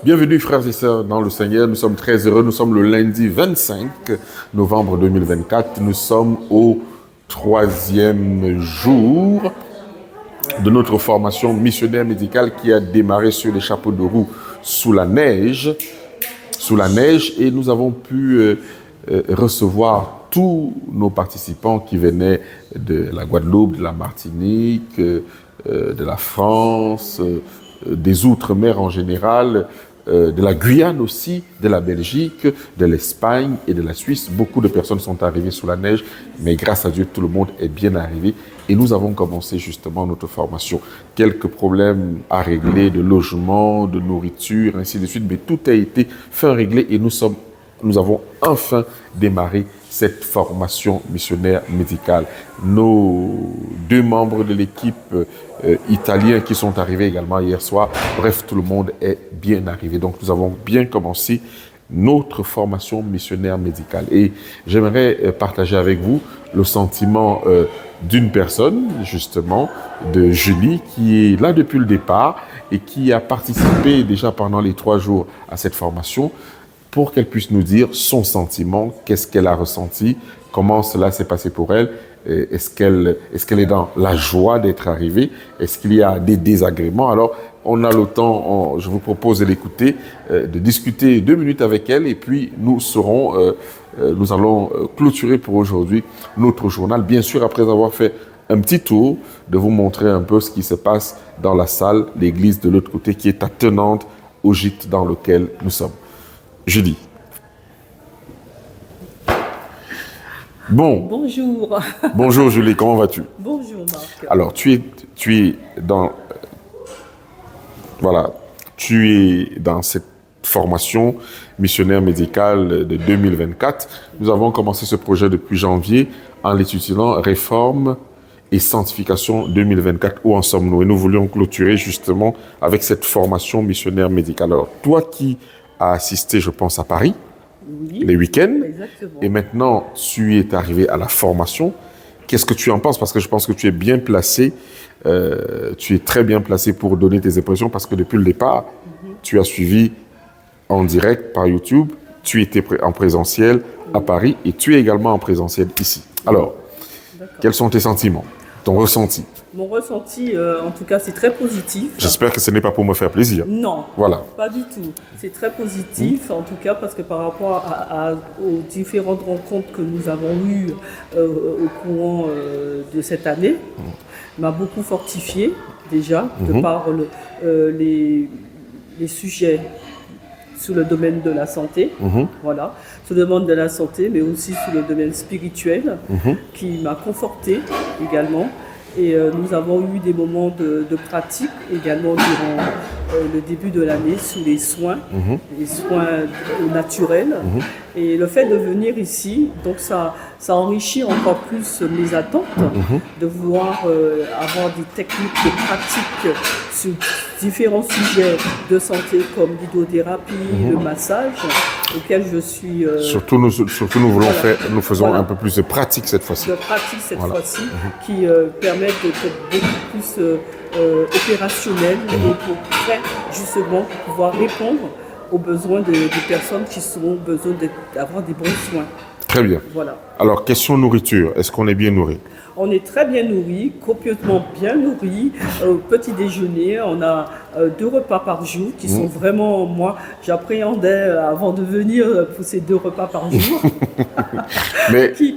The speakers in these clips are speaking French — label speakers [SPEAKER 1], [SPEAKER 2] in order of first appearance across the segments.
[SPEAKER 1] Bienvenue frères et sœurs dans le Seigneur, nous sommes très heureux, nous sommes le lundi 25 novembre 2024, nous sommes au 3e jour de notre formation missionnaire médicale qui a démarré sur les chapeaux de roue sous la neige et nous avons pu recevoir tous nos participants qui venaient de la Guadeloupe, de la Martinique, de la France, des Outre-mer en général, de la Guyane aussi, de la Belgique, de l'Espagne et de la Suisse. Beaucoup de personnes sont arrivées sous la neige, mais grâce à Dieu, tout le monde est bien arrivé. Et nous avons commencé justement notre formation. Quelques problèmes à régler de logement, de nourriture, ainsi de suite, mais tout a été fin réglé et nous avons enfin démarré cette formation missionnaire médicale. Nos 2 membres de l'équipe italiens qui sont arrivés également hier soir, bref, tout le monde est bien arrivé. Donc, nous avons bien commencé notre formation missionnaire médicale. Et j'aimerais partager avec vous le sentiment d'une personne, justement, de Julie, qui est là depuis le départ et qui a participé déjà pendant les 3 jours à cette formation, pour qu'elle puisse nous dire son sentiment, qu'est-ce qu'elle a ressenti, comment cela s'est passé pour elle, est-ce qu'elle est dans la joie d'être arrivée, est-ce qu'il y a des désagréments. Alors, on a le temps, je vous propose de l'écouter, de discuter 2 minutes avec elle et puis nous allons clôturer pour aujourd'hui notre journal, bien sûr après avoir fait un petit tour, de vous montrer un peu ce qui se passe dans la salle, l'église de l'autre côté qui est attenante au gîte dans lequel nous sommes. Julie. Bon.
[SPEAKER 2] Bonjour.
[SPEAKER 1] Bonjour Julie, comment vas-tu?
[SPEAKER 2] Bonjour Marc.
[SPEAKER 1] Alors, tu es dans cette formation missionnaire médicale de 2024. Nous avons commencé ce projet depuis janvier en l'étudiant Réforme et Sanctification 2024. Où en sommes-nous? Et nous voulions clôturer justement avec cette formation missionnaire médicale. Alors, toi qui as assisté, je pense, à Paris, oui, les week-ends, exactement. Et maintenant, tu es arrivé à la formation. Qu'est-ce que tu en penses? Parce que je pense que tu es bien placé, tu es très bien placé pour donner tes impressions, parce que depuis le départ, tu as suivi en direct par YouTube, tu étais en présentiel à Paris et tu es également en présentiel ici. Alors, quels sont tes sentiments, ton ressenti?
[SPEAKER 2] Mon ressenti, en tout cas, c'est très positif.
[SPEAKER 1] J'espère que ce n'est pas pour me faire plaisir.
[SPEAKER 2] Non,
[SPEAKER 1] voilà.
[SPEAKER 2] Pas du tout. C'est très positif, en tout cas, parce que par rapport aux différentes rencontres que nous avons eues au courant de cette année, m'a beaucoup fortifié, déjà, de par les sujets sous le domaine de la santé, voilà, sous le domaine de la santé, mais aussi sous le domaine spirituel, qui m'a conforté également. Et nous avons eu des moments de pratique également durant le début de l'année sous les soins naturels. Et le fait de venir ici, donc ça enrichit encore plus mes attentes, de vouloir avoir des techniques de pratique sur différents sujets de santé comme l'hydrothérapie, le massage, auquel je suis...
[SPEAKER 1] Surtout nous voulons nous faisons un peu plus de pratique cette fois-ci.
[SPEAKER 2] De pratique cette fois-ci, qui permettent d'être beaucoup plus opérationnels et pour justement pouvoir répondre aux besoins des personnes qui ont besoin d'avoir des bons soins.
[SPEAKER 1] Très bien.
[SPEAKER 2] Voilà.
[SPEAKER 1] Alors, question nourriture, est-ce qu'on est bien nourri?
[SPEAKER 2] On est très bien nourri, copieusement bien nourri. Au petit déjeuner, on a 2 repas par jour qui sont vraiment, moi, j'appréhendais avant de venir pour ces 2 repas par jour.
[SPEAKER 1] Mais...
[SPEAKER 2] qui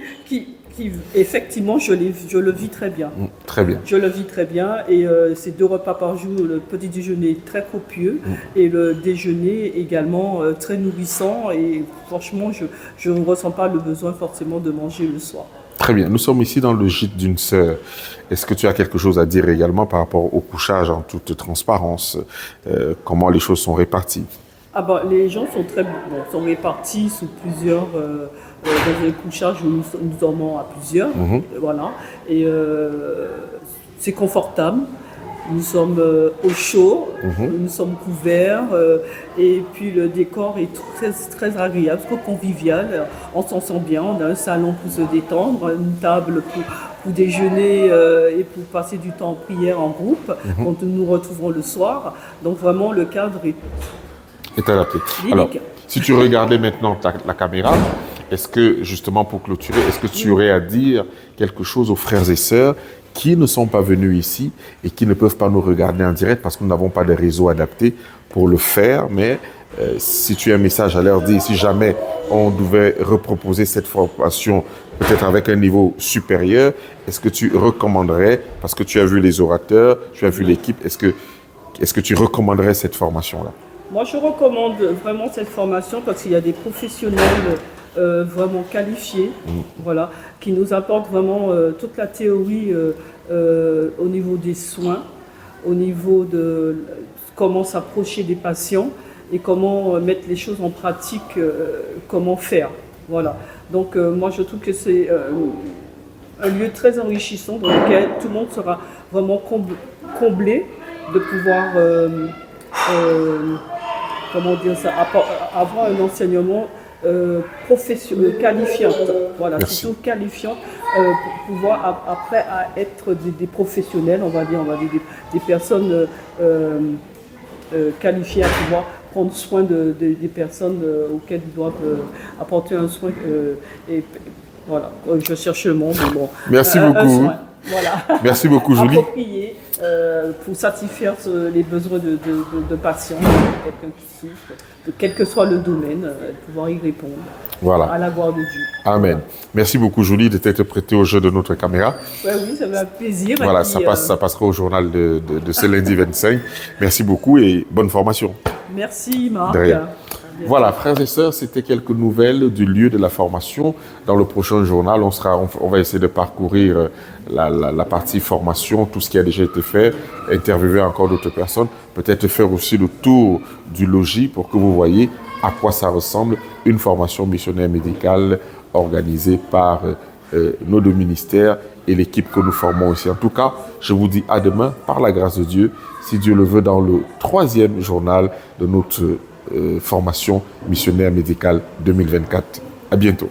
[SPEAKER 2] effectivement, je le vis très bien.
[SPEAKER 1] Très bien.
[SPEAKER 2] Je le vis très bien et ces 2 repas par jour, le petit déjeuner est très copieux et le déjeuner également très nourrissant et franchement, je ne ressens pas le besoin forcément de manger le soir.
[SPEAKER 1] Très bien. Nous sommes ici dans le gîte d'une sœur. Est-ce que tu as quelque chose à dire également par rapport au couchage en toute transparence? Comment les choses sont réparties?
[SPEAKER 2] Les gens sont répartis sous plusieurs... dans un couchage où nous dormons à plusieurs, voilà. Et c'est confortable. Nous sommes au chaud, nous sommes couverts et puis le décor est très, très agréable, très convivial. On s'en sent bien, on a un salon pour se détendre, une table pour déjeuner et pour passer du temps en prière en groupe, quand nous nous retrouvons le soir. Donc vraiment, le cadre
[SPEAKER 1] est adapté. Alors, si tu regardais maintenant la caméra, est-ce que, justement pour clôturer, est-ce que tu aurais à dire quelque chose aux frères et sœurs qui ne sont pas venus ici et qui ne peuvent pas nous regarder en direct parce que nous n'avons pas de réseau adapté pour le faire, mais si tu as un message à leur dire, si jamais on devait reproposer cette formation, peut-être avec un niveau supérieur, est-ce que tu recommanderais, parce que tu as vu les orateurs, tu as vu l'équipe, est-ce que tu recommanderais cette formation-là?
[SPEAKER 2] Moi, je recommande vraiment cette formation parce qu'il y a des professionnels vraiment qualifiés, voilà, qui nous apportent vraiment toute la théorie au niveau des soins, au niveau de comment s'approcher des patients et comment mettre les choses en pratique, comment faire. Voilà. Donc moi, je trouve que c'est un lieu très enrichissant dans lequel tout le monde sera vraiment comblé de pouvoir comment dire ça, avoir un enseignement professionnel, qualifiant. Voilà, plutôt qualifiant pour pouvoir après être des professionnels, on va dire des personnes qualifiées à pouvoir prendre soin des personnes auxquelles ils doivent apporter un soin. Et voilà, je cherche le mot, mais bon.
[SPEAKER 1] Merci beaucoup.
[SPEAKER 2] Voilà.
[SPEAKER 1] Merci beaucoup, Julie.
[SPEAKER 2] Approprié pour satisfaire les besoins de patients, de quelqu'un qui souffre, de quel que soit le domaine, pouvoir y répondre.
[SPEAKER 1] Voilà.
[SPEAKER 2] À la gloire de Dieu.
[SPEAKER 1] Amen. Merci beaucoup, Julie, de t'être prêtée au jeu de notre caméra.
[SPEAKER 2] Ouais, oui, ça fait un plaisir.
[SPEAKER 1] Voilà,
[SPEAKER 2] puis,
[SPEAKER 1] ça passera au journal de ce lundi 25. Merci beaucoup et bonne formation.
[SPEAKER 2] Merci, Marc.
[SPEAKER 1] De rien. Voilà, frères et sœurs, c'était quelques nouvelles du lieu de la formation. Dans le prochain journal, on va essayer de parcourir la partie formation, tout ce qui a déjà été fait, interviewer encore d'autres personnes, peut-être faire aussi le tour du logis pour que vous voyez à quoi ça ressemble, une formation missionnaire médicale organisée par nos deux ministères et l'équipe que nous formons ici. En tout cas, je vous dis à demain, par la grâce de Dieu, si Dieu le veut, dans le 3e journal de notre formation missionnaire médicale 2024. À bientôt.